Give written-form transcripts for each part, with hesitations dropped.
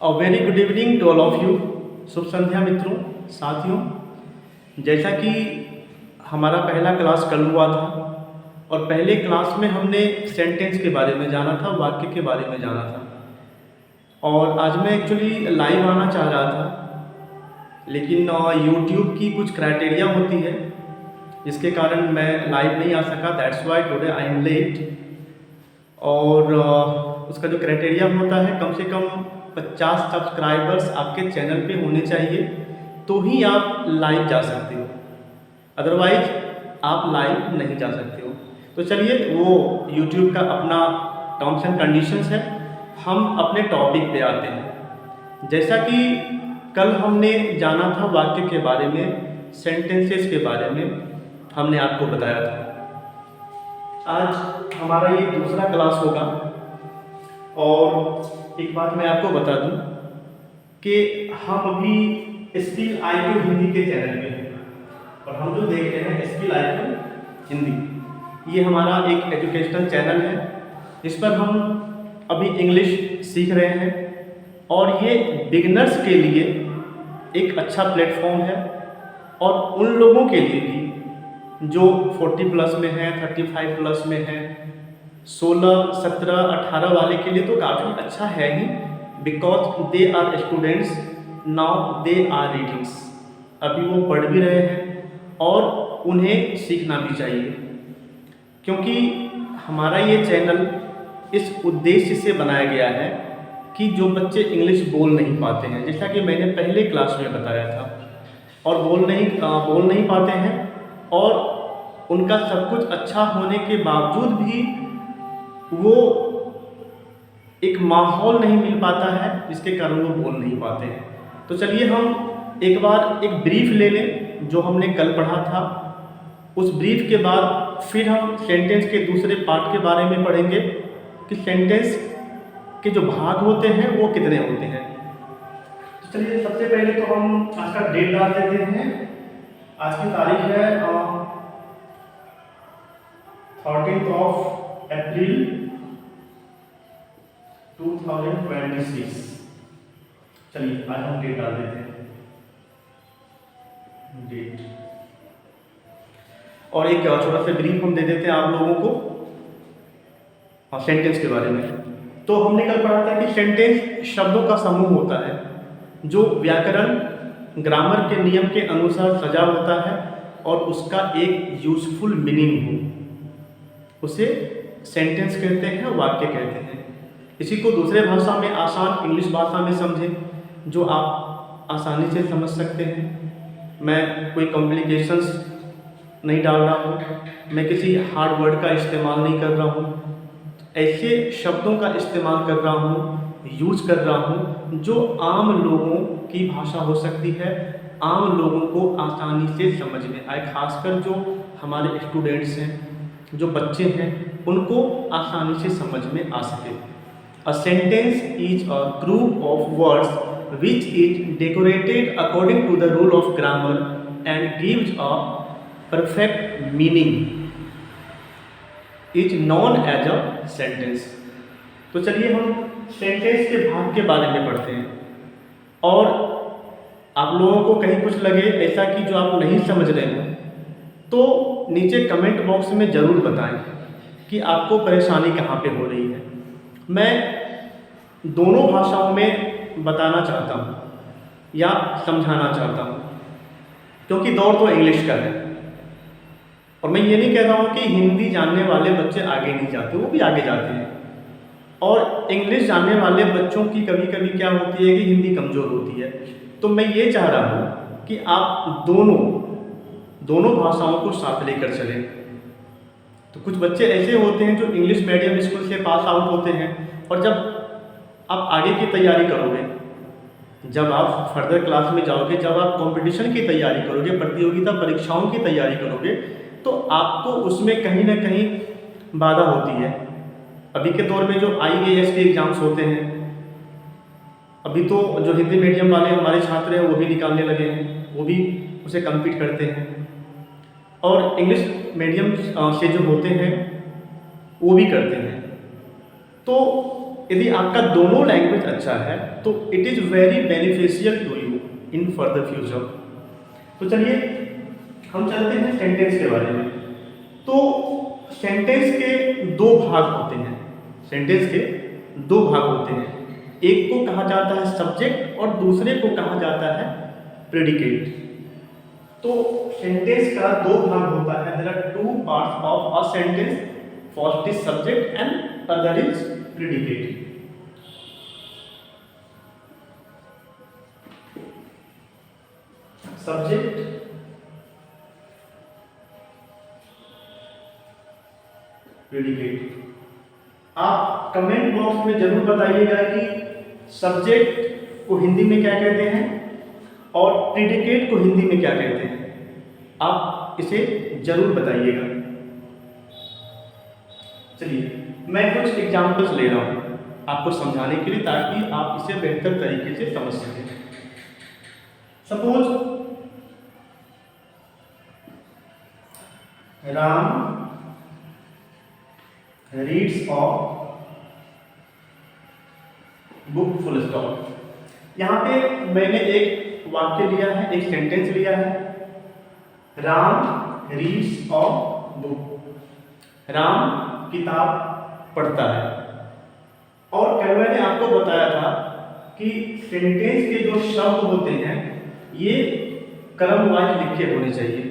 Very good evening to all of you. शुभ संध्या मित्रों, साथियों। जैसा कि हमारा पहला क्लास कल हुआ था और पहले क्लास में हमने सेंटेंस के बारे में जाना था, वाक्य के बारे में जाना था। और आज मैं एक्चुअली लाइव आना चाह रहा था, लेकिन यूट्यूब की कुछ क्राइटेरिया होती है जिसके कारण मैं लाइव नहीं आ सका। That's why today I am late. और उसका जो क्राइटेरिया होता है, कम से कम 50 सब्सक्राइबर्स आपके चैनल पे होने चाहिए, तो ही आप लाइव जा सकते हो, अदरवाइज आप लाइव नहीं जा सकते हो। तो चलिए, वो यूट्यूब का अपना टर्म्स एंड कंडीशंस है। हम अपने टॉपिक पे आते हैं। जैसा कि कल हमने जाना था वाक्य के बारे में, सेंटेंसेस के बारे में हमने आपको बताया था। आज हमारा ये दूसरा क्लास होगा। और एक बात मैं आपको बता दूं कि हम अभी स्किल IQ हिंदी के चैनल पे हैं और हम जो देख रहे हैं स्किल IQ हिंदी, ये हमारा एक एजुकेशनल चैनल है जिस पर हम अभी इंग्लिश सीख रहे हैं। और ये बिगिनर्स के लिए एक अच्छा प्लेटफॉर्म है और उन लोगों के लिए भी जो 40 प्लस में हैं, 35 प्लस में हैं, 16, 17, 18 वाले के लिए तो काफ़ी अच्छा है ही, because they are students now, they are readings. अभी वो पढ़ भी रहे हैं और उन्हें सीखना भी चाहिए, क्योंकि हमारा ये चैनल इस उद्देश्य से बनाया गया है कि जो बच्चे इंग्लिश बोल नहीं पाते हैं, जैसा कि मैंने पहले क्लास में बताया था, और बोल नहीं पाते हैं और उनका सब कुछ अच्छा होने के बावजूद भी वो एक माहौल नहीं मिल पाता है जिसके कारण वो बोल नहीं पाते हैं। तो चलिए हम एक बार एक ब्रीफ ले लें जो हमने कल पढ़ा था। उस ब्रीफ के बाद फिर हम सेंटेंस के दूसरे पार्ट के बारे में पढ़ेंगे कि सेंटेंस के जो भाग होते हैं वो कितने होते हैं। तो चलिए, सबसे पहले तो हम आज का डेट डाल देते हैं। आज की तारीख है 13 अप्रैल 2026। चलिए आज हम डेट डाल देते हैं, डेट। और एक छोटा सा ब्रीफ हम दे देते हैं आप लोगों को सेंटेंस के बारे में। तो हमने कल पढ़ा था कि सेंटेंस शब्दों का समूह होता है जो व्याकरण, ग्रामर के नियम के अनुसार सजा होता है और उसका एक यूजफुल मीनिंग हो, उसे सेंटेंस कहते हैं, वाक्य कहते हैं। इसी को दूसरे भाषा में, आसान इंग्लिश भाषा में समझें जो आप आसानी से समझ सकते हैं। मैं कोई कॉम्प्लिकेशंस नहीं डाल रहा हूँ, मैं किसी हार्ड वर्ड का इस्तेमाल नहीं कर रहा हूँ, ऐसे शब्दों का इस्तेमाल कर रहा हूँ, यूज कर रहा हूँ जो आम लोगों की भाषा हो सकती है, आम लोगों को आसानी से समझ में आए, खासकर जो हमारे स्टूडेंट्स हैं, जो बच्चे हैं, उनको आसानी से समझ में आ सके। A sentence is a group of words which is decorated according to the rule of grammar and gives a perfect meaning is known as a sentence। तो चलिए हम सेंटेंस के भाग के बारे में पढ़ते हैं। और आप लोगों को कहीं कुछ लगे ऐसा कि जो आप नहीं समझ रहे हो, तो नीचे कमेंट बॉक्स में ज़रूर बताएं कि आपको परेशानी कहाँ पे हो रही है। मैं दोनों भाषाओं में बताना चाहता हूँ या समझाना चाहता हूँ, क्योंकि दौर तो इंग्लिश का है। और मैं ये नहीं कह रहा हूँ कि हिंदी जानने वाले बच्चे आगे नहीं जाते, वो भी आगे जाते हैं। और इंग्लिश जानने वाले बच्चों की कभी कभी क्या होती है कि हिंदी कमज़ोर होती है। तो मैं ये चाह रहा हूँ कि आप दोनों भाषाओं को साथ लेकर चलें। तो कुछ बच्चे ऐसे होते हैं जो इंग्लिश मीडियम स्कूल से पास आउट होते हैं, और जब आप आगे की तैयारी करोगे, जब आप फर्दर क्लास में जाओगे, जब आप कंपटीशन की तैयारी करोगे, प्रतियोगिता परीक्षाओं की तैयारी करोगे, तो आपको उसमें कहीं ना कहीं बाधा होती है। अभी के दौर में जो IAS के एग्ज़ाम्स होते हैं, अभी तो जो हिंदी मीडियम वाले हमारे छात्र हैं वो भी निकालने लगे हैं, वो भी उसे कम्पीट करते हैं। और इंग्लिश मीडियम से जो होते हैं वो भी करते हैं। तो यदि आपका दोनों लैंग्वेज अच्छा है तो it is very beneficial to you in further future. तो चलिए हम चलते हैं सेंटेंस के बारे में। तो सेंटेंस के दो भाग होते हैं, सेंटेंस के दो भाग होते हैं, एक को कहा जाता है सब्जेक्ट और दूसरे को कहा जाता है प्रेडिकेट। तो सेंटेंस का दो भाग होता है, there are two parts of a sentence, first is subject and other is predicate. Subject predicate. आप कमेंट बॉक्स में जरूर बताइएगा कि सब्जेक्ट को हिंदी में क्या कहते हैं और प्रेडिकेट को हिंदी में क्या कहते हैं, आप इसे जरूर बताइएगा। चलिए मैं कुछ एग्जांपल्स ले रहा हूं आपको समझाने के लिए ताकि आप इसे बेहतर तरीके से समझ सकें। Suppose Ram reads a book full stop. यहां पे मैंने एक वाक्य लिया है, एक सेंटेंस लिया है, Ram reads a book. Ram किताब पढ़ता है। और कल मैंने आपको बताया था कि सेंटेंस के जो शब्द होते हैं ये क्रम वाइज लिखे होने चाहिए।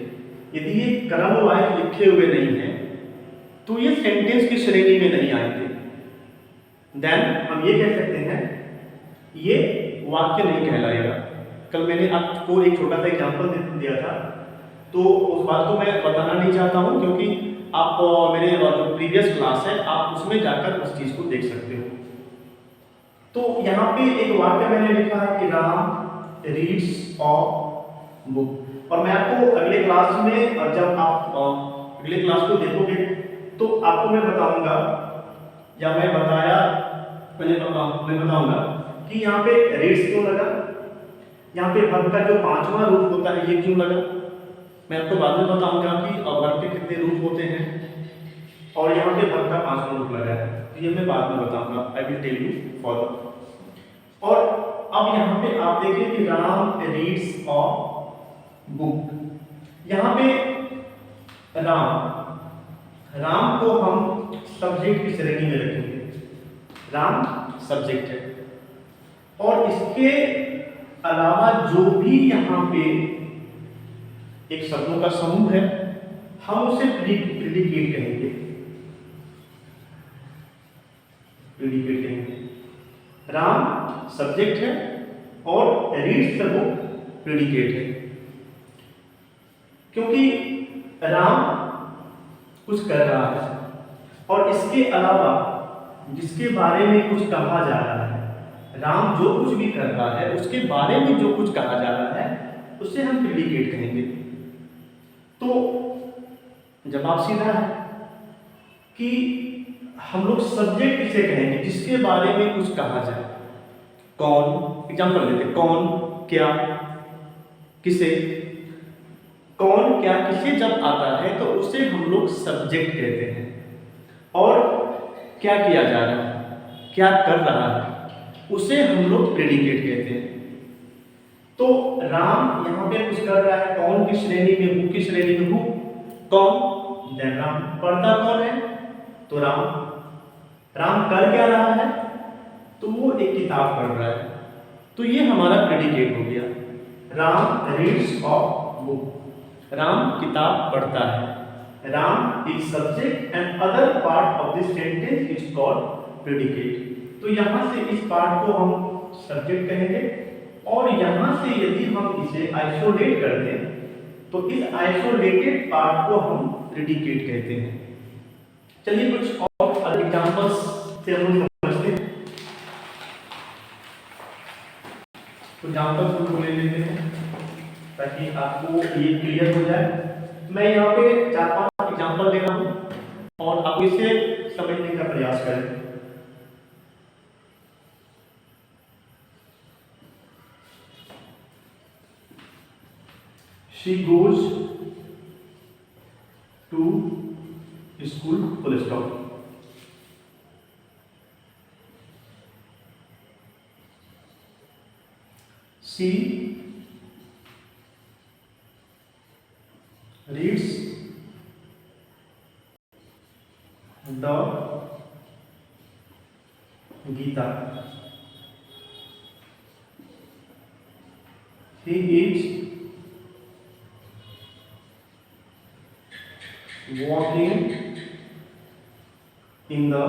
यदि ये क्रम वाइज लिखे हुए नहीं हैं तो ये सेंटेंस की श्रेणी में नहीं आएंगे। देन हम ये कह सकते हैं ये वाक्य नहीं कहलाएगा। कल मैंने आपको एक छोटा सा एग्जांपल दिया था, तो उस बात को मैं बताना नहीं चाहता हूं क्योंकि आप मेरे जो प्रीवियस क्लास है आप उसमें जाकर उस चीज को देख सकते हो। तो यहाँ पे एक वाक्य मैंने लिखा है कि राम रीड्स अ बुक। और मैं आपको अगले क्लास में, और जब आप अगले क्लास को देखोगे तो आपको मैं बताऊंगा, या मैं बताऊंगा कि यहाँ पे रीड्स क्यों लगा, यहाँ पे वर्ब का जो पांचवा रूप होता है ये क्यों लगा। मैं आपको बाद में बताऊंगा कि वर्ब के कितने रूप होते हैं और यहाँ पे वर्ब का पांचवा रूप लगा है, तो ये मैं बाद में बताऊंगा, I will tell you for. और अब यहाँ पे आप देखिए कि राम रीड्स अ बुक। यहाँ पे राम को हम सब्जेक्ट की श्रेणी में रखेंगे, राम सब्जेक्ट है। और इसके अलावा जो भी यहाँ पे एक शब्दों का समूह है हम उसे प्रेडिकेट कहेंगे, प्रेडिकेट कहेंगे। राम सब्जेक्ट है और रीड्स द बुक प्रेडिकेट है, क्योंकि राम कुछ कर रहा है और इसके अलावा जिसके बारे में कुछ कहा जा रहा है, राम जो कुछ भी कर रहा है उसके बारे में जो कुछ कहा जा रहा है उसे हम प्रेडिकेट कहेंगे। तो जवाब सीधा है कि हम लोग सब्जेक्ट किसे कहेंगे, जिसके बारे में कुछ कहा जाए। कौन, एग्जांपल लेते, कौन, क्या, किसे। कौन, क्या, किसे जब आता है तो उसे हम लोग सब्जेक्ट कहते हैं। और क्या किया जा रहा है, क्या कर रहा है, उसे हम लोग प्रेडिकेट कहते हैं। तो राम यहाँ पे कुछ कर रहा है, कौन की श्रेणी में, हु की श्रेणी में, हु कौन, देन राम। पढ़ता कौन है, तो राम। राम कर क्या रहा है, तो वो एक किताब पढ़ रहा है, तो ये हमारा प्रेडिकेट हो गया। Ram reads a book, Ram किताब पढ़ता है। Ram is subject and other part of this sentence is called predicate. तो यहाँ से इस पार्ट को हम सब्जेक्ट कहेंगे और यहाँ से यदि हम इसे आइसोलेट कर दें तो इस आइसोलेटेड पार्ट को हम प्रेडिकेट कहते हैं। चलिए कुछ और एग्जांपल्स से हम समझते हैं। कुछ एग्जांपल्स हम ले लेते हैं ताकि आपको ये क्लियर हो जाए। मैं यहाँ पे 4-5 एग्जांपल दे रहा हूँ और आप इसे समझने का प्रयास करें। She goes to school full stop। She reads the Gita, he is walking in the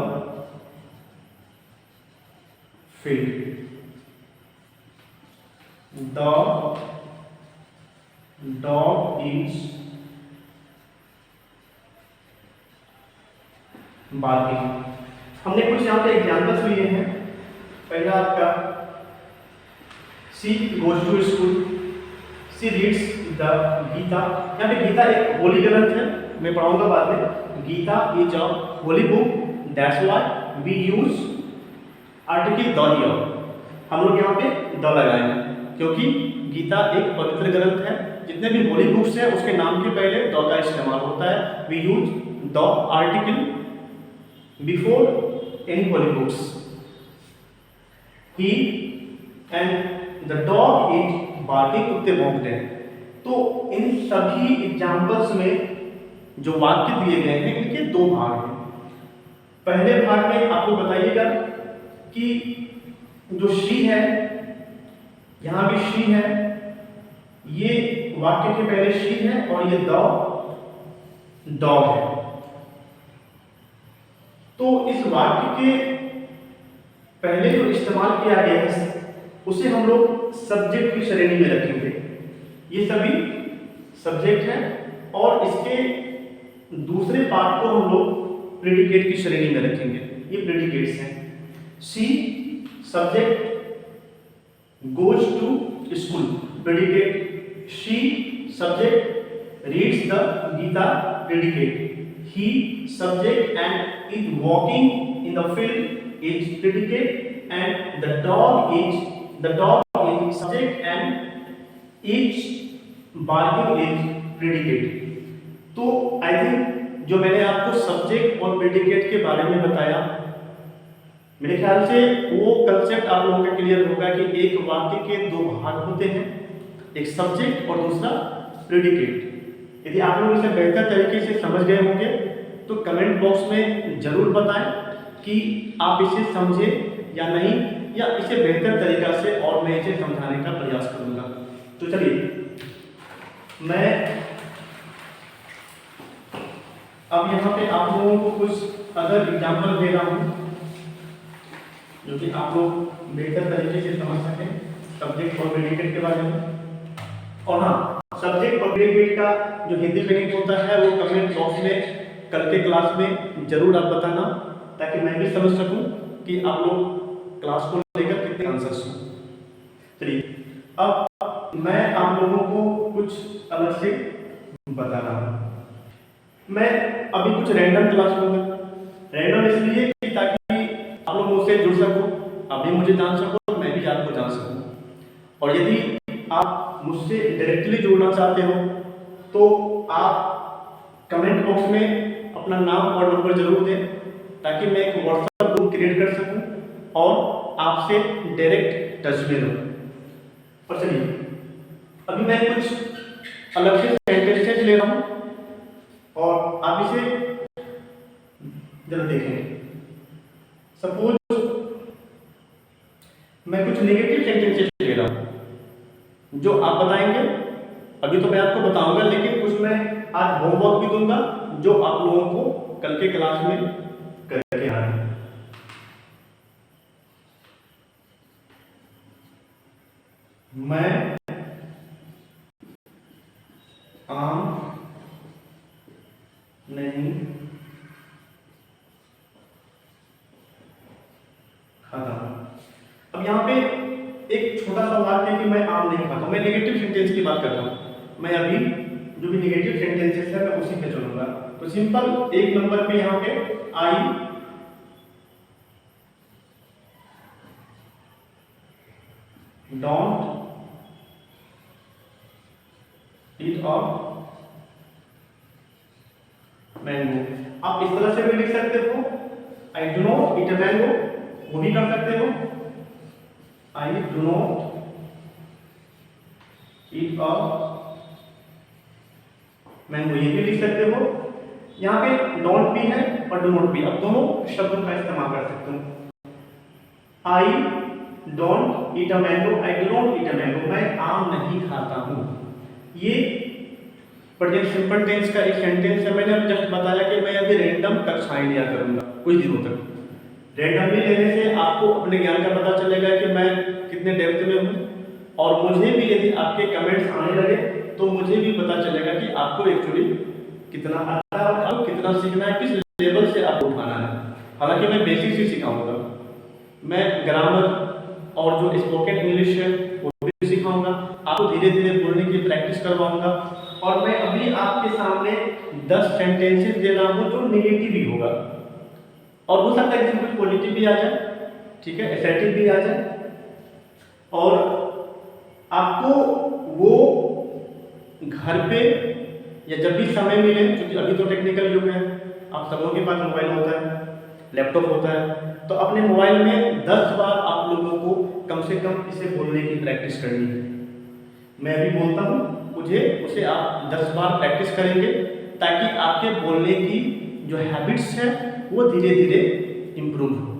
field, the dog is barking। हमने कुछ यहाँ पे एग्जाम्पल्स लिए हैं। पहला आपका she goes to school, she reads the Gita. यहाँ पे गीता एक होली ग्रंथ है, मैं पढ़ाऊंगा बाद में। Gita is a holy book, that's why we use article the here. हम लोग यहाँ पे द लगाए हैं क्योंकि गीता एक पवित्र ग्रंथ है। जितने भी होली बुक्स हैं उसके नाम के पहले द का इस्तेमाल होता है। We use the article before any holy books. He and the dog is barking, कुत्ते भौंकते हैं। तो इन सभी एग्जाम्पल्स में जो वाक्य दिए गए हैं इनके दो भाग हैं। पहले भाग में आपको बताइएगा कि जो शी है, यहां भी शी है, ये वाक्य के पहले शी है और ये डॉग है। तो इस वाक्य के पहले जो इस्तेमाल किया गया है उसे हम लोग सब्जेक्ट की श्रेणी में रखेंगे। ये सभी सब्जेक्ट हैं और इसके दूसरे पार्ट को हम लोग प्रेडिकेट की श्रेणी में रखेंगे। ये प्रेडिकेट्स हैं। She subject, goes to school predicate, she subject, reads the Gita predicate, he subject and is walking in the field is predicate, and the dog is subject and each barking is predicate। तो I think जो मैंने आपको subject और predicate के बारे में बताया, मेरे ख्याल से वो कंसेप्ट आप लोगों का क्लियर होगा कि एक वाक्य के दो भाग होते हैं, एक सब्जेक्ट और दूसरा प्रेडिकेट। यदि आप लोग इसे बेहतर तरीके से समझ गए होंगे तो कमेंट बॉक्स में जरूर बताएं कि आप इसे समझे या नहीं, या इसे बेहतर तरीका से और मैं इसे समझाने का प्रयास करूंगा। तो चलिए मैं अब यहाँ पे आप लोगों को कुछ अदर एग्जाम्पल दे रहा हूँ जो कि आप लोग बेहतर तरीके से समझ सकें सब्जेक्ट और प्रेडिकेट के बारे में। और हाँ, सब्जेक्ट और प्रेडिकेट का जो हिंदी मीनिंग होता है वो कमेंट बॉक्स में कल के क्लास में जरूर आप बताना, ताकि मैं भी समझ सकूं कि आप लोग क्लास को लेकर कितने आंसर्स हैं। चलिए अब मैं आप लोगों को कुछ अलग से बता रहा हूँ। मैं अभी कुछ रैंडम क्लास लूंगा। रैंडम इसलिए कि ताकि आप लोग मुझसे जुड़ सको, आप भी मुझे जान सको, मैं भी आपको जान सकूं। और यदि आप मुझसे डायरेक्टली जुड़ना चाहते हो तो आप कमेंट बॉक्स में अपना नाम और नंबर जरूर दें, ताकि मैं एक व्हाट्सएप ग्रुप क्रिएट कर सकूं और आपसे डायरेक्ट टच में रहूं। और चलिए अभी मैं कुछ अलग से सेंटेंसेस ले रहा हूं और आप इसे जरा देखें। सपोज मैं कुछ नेगेटिव सेंटेंसेस ले रहा हूं जो आप बताएंगे। अभी तो मैं आपको बताऊंगा, लेकिन कुछ मैं आज होमवर्क भी दूंगा जो आप लोगों को कल के क्लास में करके आना है। मैं आम नहीं खाता। अब यहाँ पे एक छोटा सा वाक्य है कि मैं आम नहीं खाता। मैं नेगेटिव सेंटेंस की बात कर रहा हूँ। मैं अभी जो भी नेगेटिव सेंटेंसेस है मैं उसी पे चलूंगा। तो सिंपल एक नंबर पे यहाँ पे I don't eat of mango. आप इस तरह से भी लिख सकते हो, I do not eat a mango, वो भी कर सकते हो। I do not eat a mango, ये भी लिख सकते हो। यहाँ पे डोंट भी है और डू नॉट भी, अब दोनों शब्दों का इस्तेमाल कर सकते हो। I don't eat a mango, I do not eat a mango, मैं आम नहीं खाता हूँ। ये प्रेजेंट सिंपल टेंस का एक सेंटेंस है। मैंने अभी जस्ट बताया कि मैं अभी रैंडम कक्षाएं लिया करूंगा कुछ दिनों तक। रैंडमली लेने से आपको अपने ज्ञान का पता चलेगा कि मैं कितने डेप्थ में हूँ, और मुझे भी यदि आपके कमेंट्स आने लगे तो मुझे भी पता चलेगा कि आपको एक्चुअली कितना आता है और आपको कितना सीखना है, किस लेवल से आपको उठाना है। हालांकि मैं बेसिक ही सिखाऊंगा, मैं ग्रामर और जो स्पोकन इंग्लिश है वो भी सिखाऊंगा, आपको धीरे धीरे बोलने की प्रैक्टिस करवाऊंगा। और मैं अभी आपके सामने 10 सेंटेंसेस दे रहा हूँ जो नेगेटिव ही होगा, और हो सकता है कि कुछ पॉजिटिव भी आ जाए, ठीक है, एसर्टिव भी आ जाए, और आपको वो घर पे या जब भी समय मिले, क्योंकि अभी तो टेक्निकल युग है, आप सबों के पास मोबाइल होता है, लैपटॉप होता है, तो अपने मोबाइल में 10 बार आप लोगों को कम से कम इसे बोलने की प्रैक्टिस करनी है। मैं अभी बोलता हूँ, मुझे उसे आप 10 बार प्रैक्टिस करेंगे ताकि आपके बोलने की जो हैबिट्स है वो धीरे धीरे इम्प्रूव हो।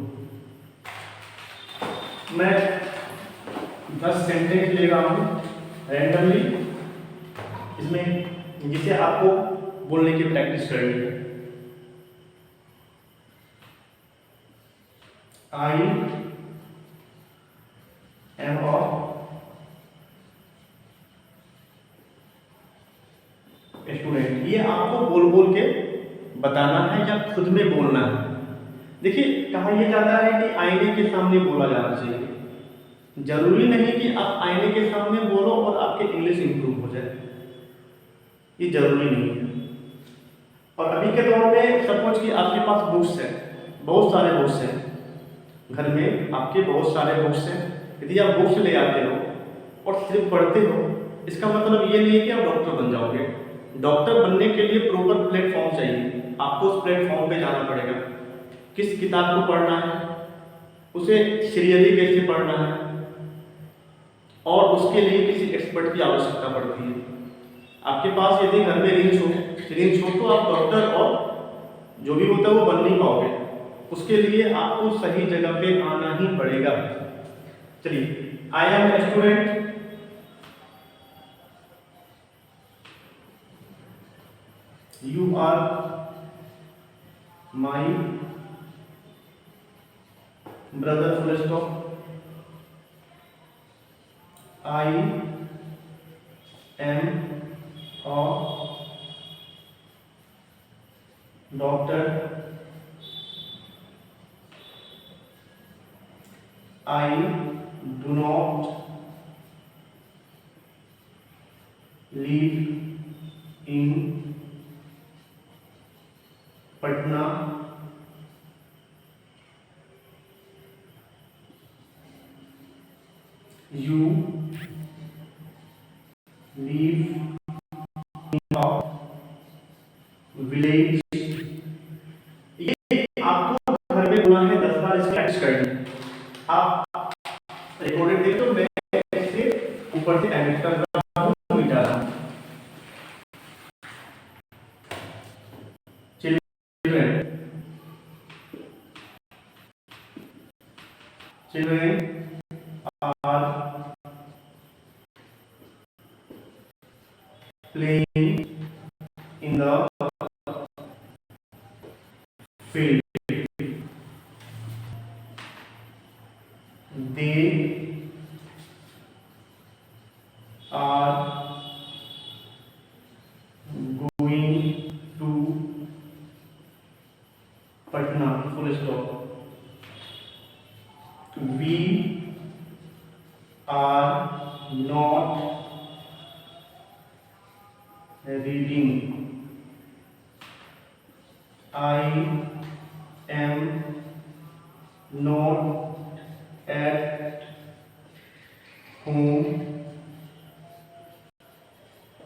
मैं 10 सेंटेंस ले रहा हूँ रैंडमली, इसमें जिसे आपको बोलने की प्रैक्टिस करनी है। आई एम अ स्टूडेंट, ये आपको बोल बोल के बताना है या खुद में बोलना है। देखिए, कहा यह जाता है कि आईने के सामने बोला जाना चाहिए। जरूरी नहीं कि आप आईने के सामने बोलो और आपके इंग्लिश इंप्रूव हो जाए, ये जरूरी नहीं है। और अभी के दौर में सपोज कि आपके पास बुक्स है, बहुत सारे बुक्स हैं घर में, आपके बहुत सारे बुक्स हैं। यदि आप बुक्स ले आते हो और सिर्फ पढ़ते हो, इसका मतलब ये नहीं है कि आप डॉक्टर बन जाओगे। डॉक्टर बनने के लिए प्रॉपर प्लेटफॉर्म चाहिए, आपको उस प्लेटफॉर्म पे जाना पड़ेगा। किस किताब को पढ़ना है, उसे सीरियली कैसे पढ़ना है, और उसके लिए किसी एक्सपर्ट की आवश्यकता पड़ती है। आपके पास यदि घर में रिंच हो तो आप डॉक्टर और जो भी होता है वो बन नहीं पाओगे, उसके लिए आपको सही जगह पे आना ही पड़ेगा। चलिए, I am a student, you are my brother, full stop, I am a doctor, I do not live in Patna, you live in a village। ये आपको घर में बोलना है, 10 बार इसकी प्रैक्टिस करनी है। आप रिकॉर्डेड देखो, मैं इसे ऊपर से एडिट कर रहा हूँ, मिटा रहा हूँ। Children are playing in the field. They are going to Patna, full stop. We are not reading. I am not at home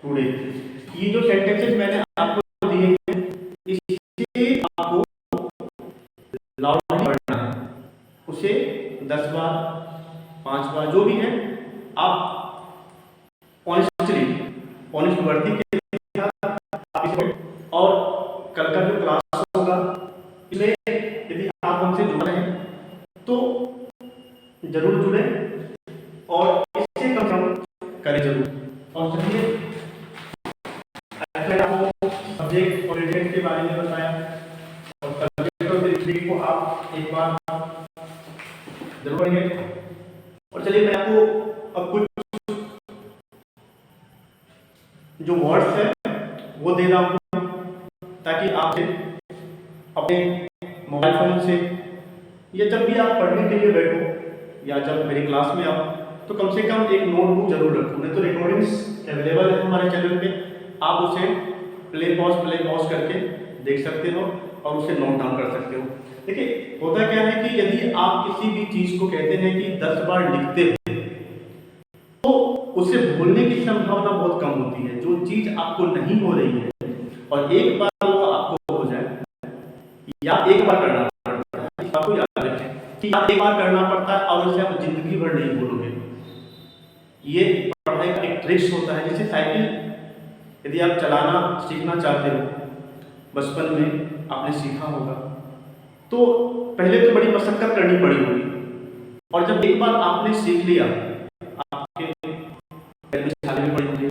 today. ये जो सेंटेंसेस मैंने आपको दिए हैं, इसे आपको लाउडली पढ़ना है, उसे 10 बार 5 बार जो भी है आप ऑनेस्ट ऑनेस्ट वर्दी के साथ आप इसे और कल का जो क्लास होगा इसमें यदि आप हमसे जुड़ रहे हैं तो जरूर जुड़े और इससे कम करें जरूर। और चलिए आपको सब्जेक्ट और रिलेटेड के बारे में बताया और सब्जेक्ट और रिलेटेड को आप एक बार जरूर पढ़िए। और चलिए मैं आपको अब कुछ जो वर्ड्स है वो दे रहा हूँ ताकि आप अपने मोबाइल फोन से या जब भी आप पढ़ने के लिए बैठो या जब मेरी क्लास में आओ तो कम से कम एक नोटबुक जरूर रखो। नहीं तो रिकॉर्डिंग्स अवेलेबल है हमारे चैनल पे, आप उसे प्ले पॉज करके देख सकते हो और उसे नोट डाउन कर सकते हो। देखिए होता क्या है कि यदि आप किसी भी चीज को कहते हैं कि 10 बार लिखते हो तो उसे भूलने की संभावना बहुत कम होती है। जो चीज आपको नहीं हो रही है और एक बार वो आपको हो जाए या एक बार करना पड़ता है, आपको याद रखें कि आप एक बार करना पड़ता है और उसे आप जिंदगी भर नहीं भूलोगे। ये पढ़ाई का एक ट्रिक्स होता है। जैसे साइकिल यदि आप चलाना सीखना चाहते हो, बचपन में आपने सीखा होगा तो पहले तो बड़ी मशक्कत करनी पड़ी होगी और जब एक बार आपने सीख लिया आपके पैर में छाले भी पड़े होंगे,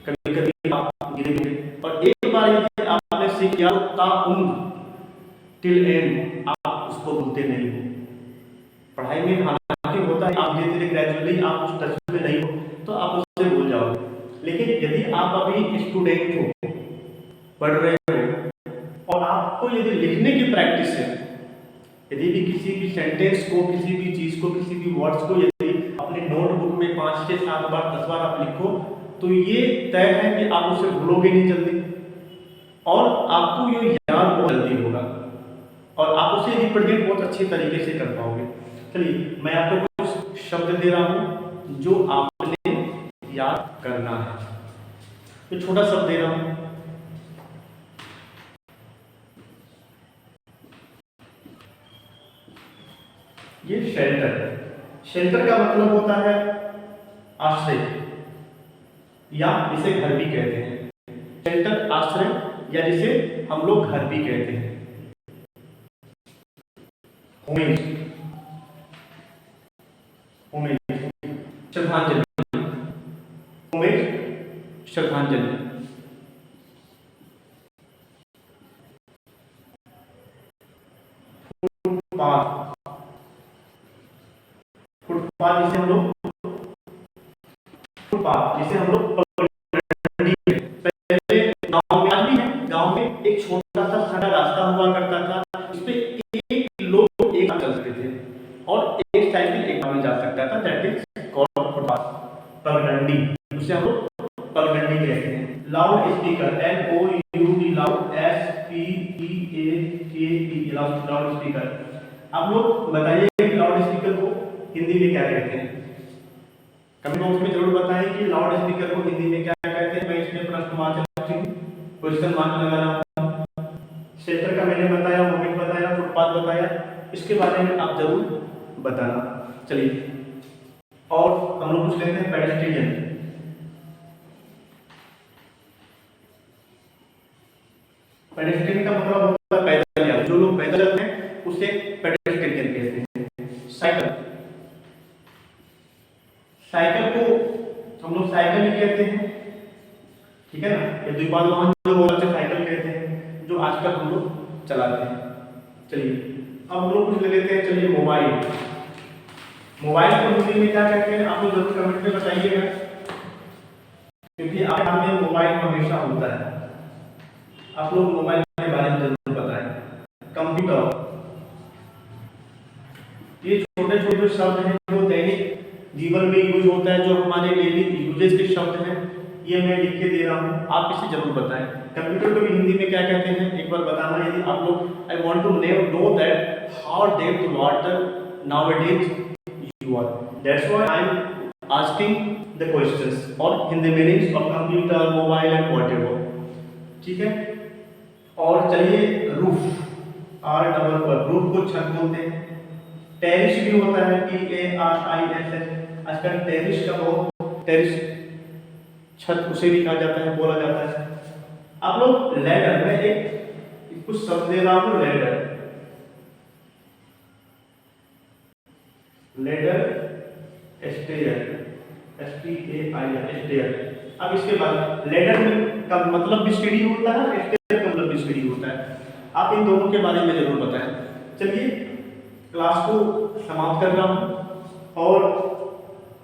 कभी कभी आप गिरे होंगे और एक बार यदि आपने सीख लिया तो ताउम्र टिल एंड आप उसको भूलते नहीं हो। पढ़ाई में हालांकि होता है आप धीरे धीरे ग्रेजुअली आप उस टच में नहीं हो तो आप उससे भूल जाओगे, लेकिन यदि आप अभी स्टूडेंट हो, पढ़ रहे हो और आपको यदि लिखने की प्रैक्टिस है, यदि भी किसी भी सेंटेंस को, किसी भी चीज को, किसी भी वर्ड्स को यदि अपने नोटबुक में 5 से 7 बार 10 बार आप लिखो तो ये तय है कि आप उसे भूलोगे नहीं जल्दी और आपको ये याद बहुत जल्दी होगा और आप उसे रिप्रेजेंट बहुत अच्छे तरीके से कर पाओगे। चलिए मैं आपको कुछ शब्द दे रहा हूं जो आपने याद करना है। तो छोटा शब्द दे रहा हूं, ये शेल्टर है। शेल्टर का मतलब होता है आश्रय या जिसे घर भी कहते हैं। शेल्टर आश्रय या जिसे हम लोग घर भी कहते हैं। होमेज, होमेज श्रद्धांजलि, होमेज श्रद्धांजलि। फुटपाथ, फुटपाथ जिसे हम लोग पहले गांव में आज भी है, गांव में एक छोटा सा खड़ा रास्ता हुआ करता था, इस पे एक लोग एक साथ चल सकते थे और एक साइकिल एक में जा सकता था। That is called footpath. पगडंडी, उसे हम लोग पगडंडी कहते हैं। Loud speaker, LOUD, loud SPEAKE, loud speaker. आप लोग बताइए कि लाउड स्पीकर को हिंदी में क्या कहते हैं? कमेंट बॉक्स में जरूर बताएं कि लाउड स्पीकर को हिंदी में क्या कहते हैं। मैं इसमें प्रश्न मार्क क्वेश्चन मार्क लगा रहा हूं। शेल्टर का मैंने बताया, होमेज बताया, फुटपाथ बताया, इसके बारे में आप जरूर बताना। चलिए और हम लोग कुछ लेते हैं पेडेस्ट्रियन। पेडेस्ट्रियन का मतलब होता है पैदल यात्री। जो लोग पैदल चलते हैं उसे पेडेस्ट्रियन कहते हैं। साइकिल, साइकिल को हम लोग साइकिल ही कहते हैं, ठीक है ना। ये द्विपाद वाहन जो वो साइकिल कहते हैं जो आजकल हम लोग चलाते हैं। चलिए अब हम लोग कुछ ले लेते हैं। चलिए मोबाइल, मोबाइल को हिंदी में क्या कहते हैं आप लोग जरूर कमेंट में बताइएगा, क्योंकि आपके हाथ में मोबाइल हमेशा होता है। आप लोग मोबाइल के बारे में जरूर बताएं। कंप्यूटर, ये छोटे छोटे शब्द हैं जो दैनिक जीवन में यूज होता है, जो हमारे डेली यूजेज के शब्द हैं, ये मैं लिख के दे रहा हूँ, आप इसे जरूर बताएं। कंप्यूटर को भी हिंदी में क्या कहते हैं एक बार बताना। यदि आप लोग I want to know that how depth water nowadays you are, that's why I am asking the questions और in the meanings of computer, mobile and whatever, ठीक है। और चलिए रूफ, ROOF, रूफ को छत बोलते हैं। टेरिस भी होता है, TARISH। आजकल टेरिस का बहुत, टेरिस छत उसे भी कहा जाता है, बोला जाता है। आप लोग लैडर में एक कुछ शब्द दे रहा हूँ, ladder, ladder, stair, STAIR, stair. अब इसके बाद लेडर में का मतलब भी सीढ़ी होता है, स्टेयर का मतलब भी सीढ़ी होता है। आप इन दोनों के बारे में जरूर बताएं। चलिए क्लास को समाप्त कर रहा हूँ और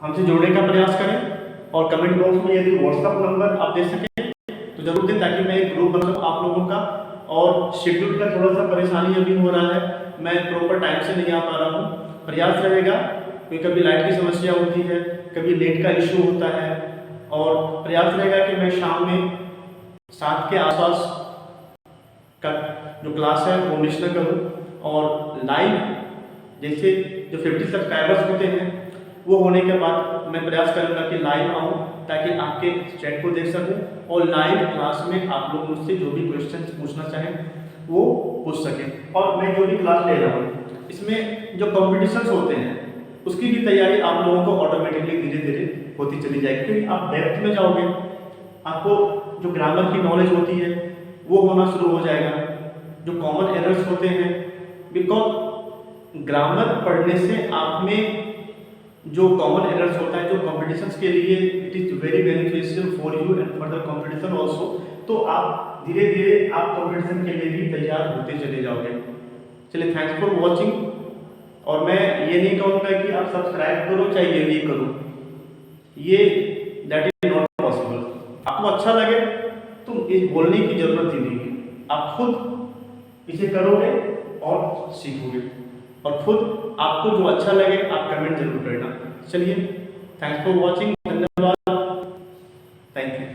हमसे जुड़ने का प्रयास करें और कमेंट बॉक्स में यदि व्हाट्सएप नंबर आप दे सकें तो जरूर दें, ताकि मैं एक ग्रुप बना सकूं आप लोगों का। और शेड्यूल का थोड़ा सा परेशानी अभी हो रहा है, मैं प्रॉपर टाइम से नहीं आ पा रहा हूँ। प्रयास रहेगा, क्योंकि कभी लाइट की समस्या होती है, कभी नेट का इशू होता है, और प्रयास रहेगा कि मैं शाम में 7 के आसपास का जो क्लास है वो मिस न करूँ। और लाइव जैसे जो 50 सब्सक्राइबर्स होते हैं वो होने के बाद मैं प्रयास करूँगा कि लाइव आऊँ, ताकि आपके चैट को देख सकूँ और लाइव क्लास में आप लोग मुझसे जो भी क्वेश्चन पूछना चाहें वो पूछ सकें। और मैं जो भी क्लास ले रहा हूँ इसमें जो कॉम्पिटिशन्स होते हैं उसकी भी तैयारी आप लोगों को ऑटोमेटिकली धीरे धीरे होती चली जाएगी, क्योंकि आप डेप्थ में जाओगे, आपको जो ग्रामर की नॉलेज होती है वो होना शुरू हो जाएगा, जो कॉमन एरर्स होते हैं। बिकॉज ग्रामर पढ़ने से आप में जो कॉमन एरर्स होता है, जो कॉम्पिटिशन्स के लिए it is very beneficial for you and further competition also, तो आप धीरे धीरे आप कॉम्पिटिशन के लिए भी तैयार होते चले जाओगे। चलिए, थैंक्स फॉर वॉचिंग। और मैं ये नहीं कहूँगा कि आप सब्सक्राइब करो चाहे ये नहीं करो, ये दैट इज नॉट पॉसिबल। आपको अच्छा लगे तो इस बोलने की जरूरत ही नहीं है, आप खुद इसे करोगे और सीखोगे, और खुद आपको जो अच्छा लगे आप कमेंट जरूर करना। चलिए, थैंक्स फॉर वॉचिंग, धन्यवाद, थैंक यू।